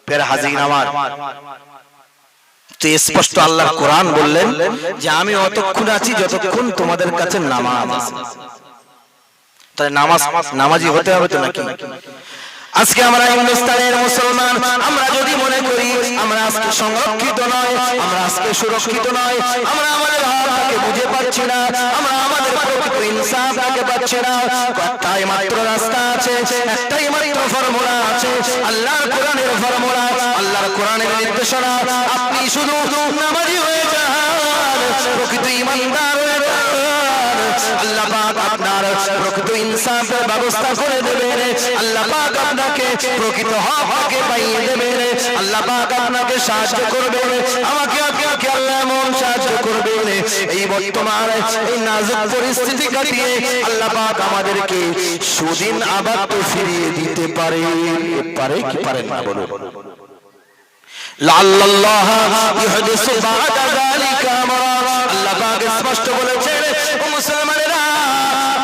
A: প্যারা হাজির আমার তো স্পষ্ট আল্লাহর কোরআন বললেন যে আমি অতক্ষণ আছি যতক্ষণ তোমাদের কাছে নামাজ আছে। তাই নামাজি হতে হবে তো নাকি? আজকে আমরা হিন্দুস্তানের মুসলমান, আমরা যদি মনে করি আমরা আজকে সংরক্ষিত নয়, আমরা আজকে সুরক্ষিত নয়, আমরা আমাদের হককে বুঝে পাচ্ছি না, আমরা আমাদের প্রকৃত ইনসাফকে পাচ্ছি না, একটাই মাত্র রাস্তা আছে, একটাই মাত্র ফর্মুলা আছে, আল্লাহর কোরআনের ফর্মুলা, আল্লাহর কোরআনের নির্দেশনা। আপনি শুধু নামাজি হয়ে যান, প্রকৃত ঈমানদার হয়ে যান, আল্লাহ পাক আপনার প্রকৃত ইনসাফের ব্যবস্থা করে দেবেন, আল্লাহ পাক আপনাকে প্রকৃত হককে পাইয়ে দেবেন, আল্লাহ পাক আপনাকে সাহায্য করবেন, আমাকে আপনাকে আল্লাহ এমন সাহায্য করবেন, এই বর্তমান এই নাজুক পরিস্থিতি কাটিয়ে আল্লাহ পাক আমাদেরকে সুদিন আবার তো ফিরিয়ে দিতে পারে কি পারে না বলুন? লাল্লাল্লাহ ইহদিসু বা'দা যালিকা আমরা, আল্লাহ পাক স্পষ্ট বলেছেন ও মুসলমানেরা,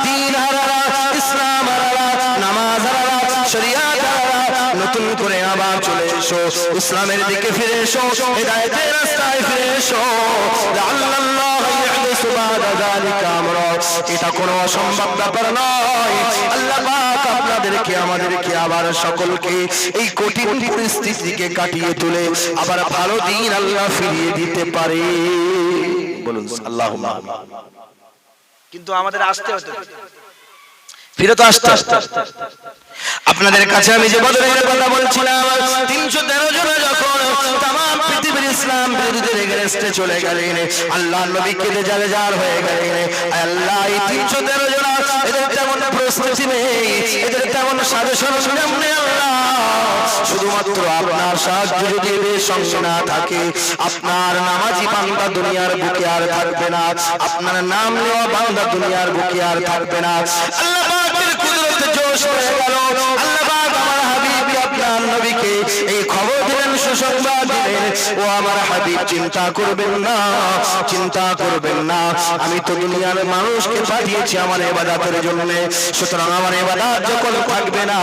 A: দ্বীন হারারা, ইসলাম হারারা, নামাজ হারারা, শরিয়াত হারারা, নতুন করে আবার চলে এসো, ইসলামের দিকে ফিরে এসো, হিদায়াতের রাস্তায় ফিরে এসো। লাল্লাল্লাহ ইহদিসু বা'দা যালিকা আমরা, এটা কোনো অসম্ভব ব্যাপার নয়। আল্লাহ পাক আপনাদেরকে আমাদেরকে আবার সকলকে এই কঠিন পরিস্থিতিকে কাটিয়ে তুলে আবার ভালো দিন আল্লাহ ফিরিয়ে দিতে পারে, বলুন আল্লাহুম্মা আমিন। কিন্তু আমাদের আসতে হতে, ফিরে তো আসতে আপনাদের কাছে আমি যে বদরের কথা বলছিলাম, 313 জন যখন तमाम পৃথিবীর ইসলাম বিরোধীদের এগেইনস্টে চলে গেলেন, আল্লাহর নবী কেঁদে জারজার হয়ে গেলেন, আল্লাহ এই 313 জন এদের তেমন প্রস্তুতি নেই, এদের তেমন সাজেশন নেই, আল্লাহ শুধুমাত্র আপনার সাহায্য যদি এদের সঙ্গে না থাকে, আপনার নামাজি বান্দা দুনিয়ার বুকে আর থাকবে না, আপনার নাম নেওয়া বান্দা দুনিয়ার বুকে আর থাকবে না। আল্লাহ পাকের কুদরতে জোশ হয়ে গেল, আল্লাহ পাক আমার হাবিব আপনার নবীকে এই খবর দিলেন, সুসংবাদ দিলেন, ও আমার হাবিব চিন্তা করবেন না, চিন্তা করবেন না, আমি তো দুনিয়ার মানুষকে পাঠিয়েছি আমার ইবাদতের জন্য, সুতরাং আমার ইবাদত যখন থাকবে না,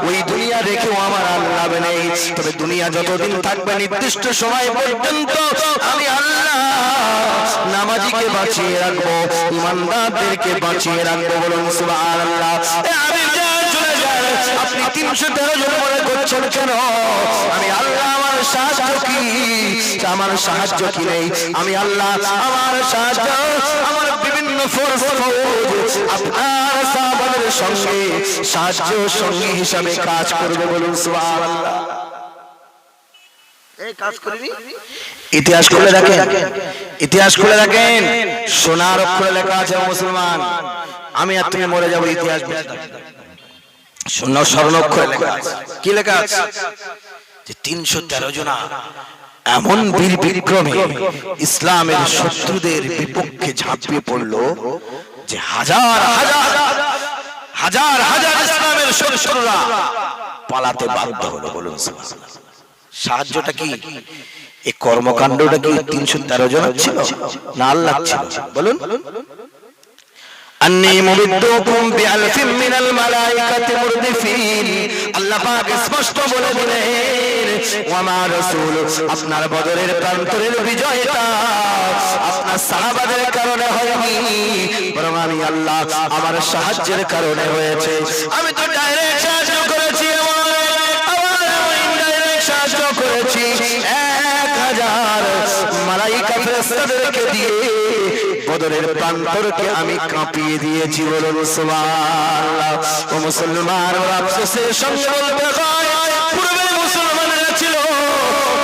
A: ওই দুনিয়া রেখেও আমার আর লাভ নেই, তবে দুনিয়া যতদিন থাকবে নির্দিষ্ট সময় পর্যন্ত আমি আল্লাহ নামাজিকে বাঁচিয়ে রাখবো, ইমানদারদেরকে বাঁচিয়ে রাখবো, বলুন সুবহানাল্লাহ। আপনি 313 জন মনে করছেন কেন? আমি আল্লাহ আমার সাহায্য কি, আমার সাহায্য কি নেই, আমি আল্লাহ আমার সাহায্য, আমার বিভিন্ন ফোর্স আপনার সাহাবাদের সঙ্গে সাহায্য সঙ্গী হিসাবে কাজ করবে, বলুন সুবহানাল্লাহ। এই কাজ করিনি, ইতিহাস খুলে দেখেন, ইতিহাস খুলে দেখেন, সোনার অক্ষরে লেখা আছে মুসলমান, আমি আর তুমি মরে যাবো, ইতিহাস স্বর্ণ অক্ষরে লেখা আছে, কি লেখা আছে যে 313 জন এমন বীর বিক্রমে ইসলামের শত্রুদের বিপক্ষে ঝাঁপিয়ে পড়লো যে হাজার হাজার হাজার হাজার ইসলামের শত্রুরা পালাতে বাধ্য হলো, বলুন সুবহানাল্লাহ। সাহায্যটা কি, এই কর্মকাণ্ডটা কি 313 জন ছিল না আল্লাহ ছিল, বলুন? अन्नी मुमिद्दुकुम बिअल्फिन मिनाल मालाइकाति मुरदिफिन, আল্লাহ পাক স্পষ্ট বলে দিলেন, ওয়া মা রাসূল, আপনার বদরের প্রান্তরের বিজয়টা আপনার সাহাবাদের কারণে হয়নি, বরং আমি আল্লাহ আমার সাহায্যের কারণে হয়েছে। আমি তো ডাইরেক্ট সাহায্য করেছি, আমার ইনডাইরেক্ট সাহায্য করেছি, 1000 মালায়েকা ফেরেশতাদেরকে দিয়ে বদরের প্রান্তরকে আমি কাঁপিয়ে দিয়েছি, বলুন সুবহানাল্লাহ। ও মুসলমান, আফসোসের সঙ্গে বলতে হয়, পূর্বে মুসলমানেরা ছিল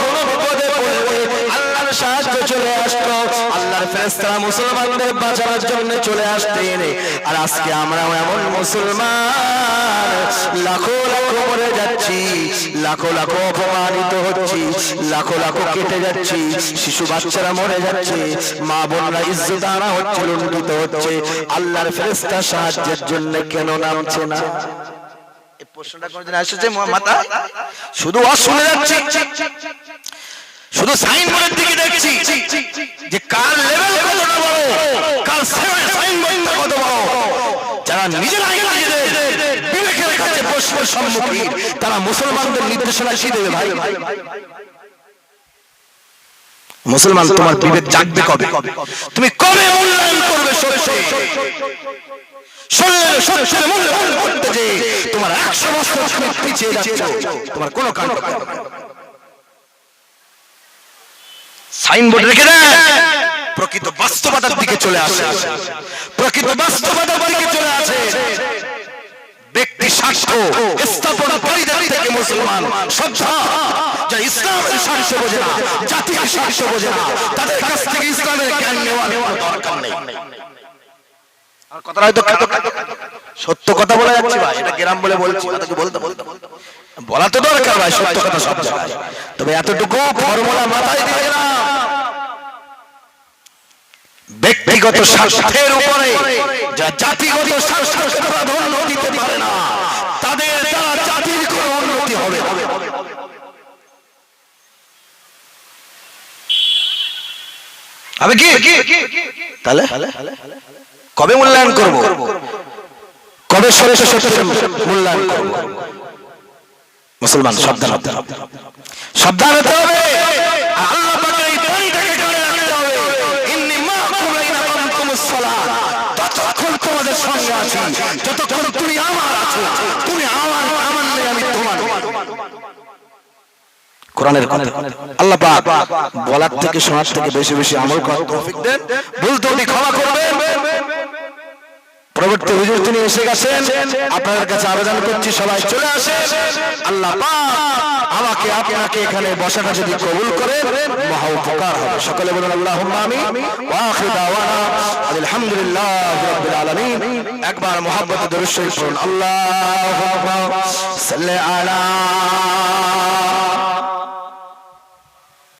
A: কোন বিপদে পড়লে আল্লাহর সাহায্য চলে আসতো, আল্লাহর ফেরেশতারা মুসলমানদের বাঁচানোর জন্য চলে আসতেন, আর আজকে আমরাও এমন মুসলমান, লাখো লাখো মরে যাচ্ছি, লাখো লাখো অপমানিত হচ্ছি, লাখো লাখো কেটে যাচ্ছি, শিশু বাচ্চারা মরে যাচ্ছে, মা বোনরা ইজ্জত হারা হচ্ছে, লুণ্ঠিত হচ্ছে, আল্লাহর ফেরেশতা সাহায্যের জন্য কেন নামছে না? এই প্রশ্নটা কোনদিন আসছে মাথা? শুধু শুনে যাচ্ছি, শুধু সাইনবোর্ডের দিকে দেখছি যে কার লেভেল কতটা বড়, কার সাইনবোর্ড কত বড়, যারা নিজেরা নিজেদের বিবেকের কাছে প্রশ্নের সম্মুখীন, তারা মুসলমানদের নির্দেশনা কি দেবে? ভাই মুসলমান তোমার বিবেক জাগবে কবে? তুমি কবে মূল্যায়ন করবে সত্য? সত্যের মূল্যায়ন করতে যে তোমার 100 বছর তুমি পিছিয়ে যাচ্ছ, তোমার কোনো কাণ্ড হবে না। সাইনবোর্ড রেখে দেন, প্রকৃত বাস্তবতার দিকে চলে আসে, প্রকৃত বাস্তবতার দিকে চলে আসে। ব্যক্তি স্বার্থ স্থাপনকারীদের থেকে মুসলমান শ্রদ্ধা, যা ইসলামের স্বার্থ বোঝে না, জাতির স্বার্থ বোঝে না, তাদের কাছ থেকে ইসলামের জ্ঞান নেওয়ার দরকার নেই। আর কথাটা হয়তো সত্য কথা বলা যাচ্ছে ভাই, এটা গ্রাম বলে বলছি, কথাকে বলতে বলা তো দরকার ভাই, সত্য কথা সব জায়গায়। তবে এতটুকু ফর্মুলা মাথায় দিয়ে না, ব্যক্তিগত স্বার্থের উপরে যা জাতিগত স্বার্থের প্রাধান্য দিতে পারে না, তাদের দ্বারা জাতির কোনো উন্নতি হবে না। আমি কি তাহলে কবে মূল্যায়ন করব? কবে সত্য মূল্যায়ন করব? মুসলমান সাবধান হতে হবে, সাবধান হতে হবে। আল্লাহ পাকের এই বাণীটাকে কানে রাখতে হবে। ইন্নী মাআকুম আইনা কুনতুমুস সালাত, যতক্ষণ তোমাদের সঙ্গে আছি, যতক্ষণ তুমি আমার আছো, তুমি আমার নেই, আমি তোমার। কোরআনের কথা আল্লাহ পাক বলার থেকে শোনার থেকে বেশি বেশি আমল করার তৌফিক দেন। বলতে উনি ক্ষমা করবেন। পরবর্তী হুজুর তিনি এসে গেছেন, আপনাদের কাছে আবেদন করছি সবাই চলে আসেন। আল্লাহ পাক আমাকে আপনাকে এখানে বসাটা যদি কবুল করে মহা উপকার হবে। সকলে বলুন আল্লাহুম্মা আমিন। ওয়া আখিরু দাওয়ানা আলহামদুলিল্লাহি রাব্বিল আলামিন। একবার মুহাব্বতে দরুদ শরীফ পড়ুন। আল্লাহু আকবার, সাল্লি আলা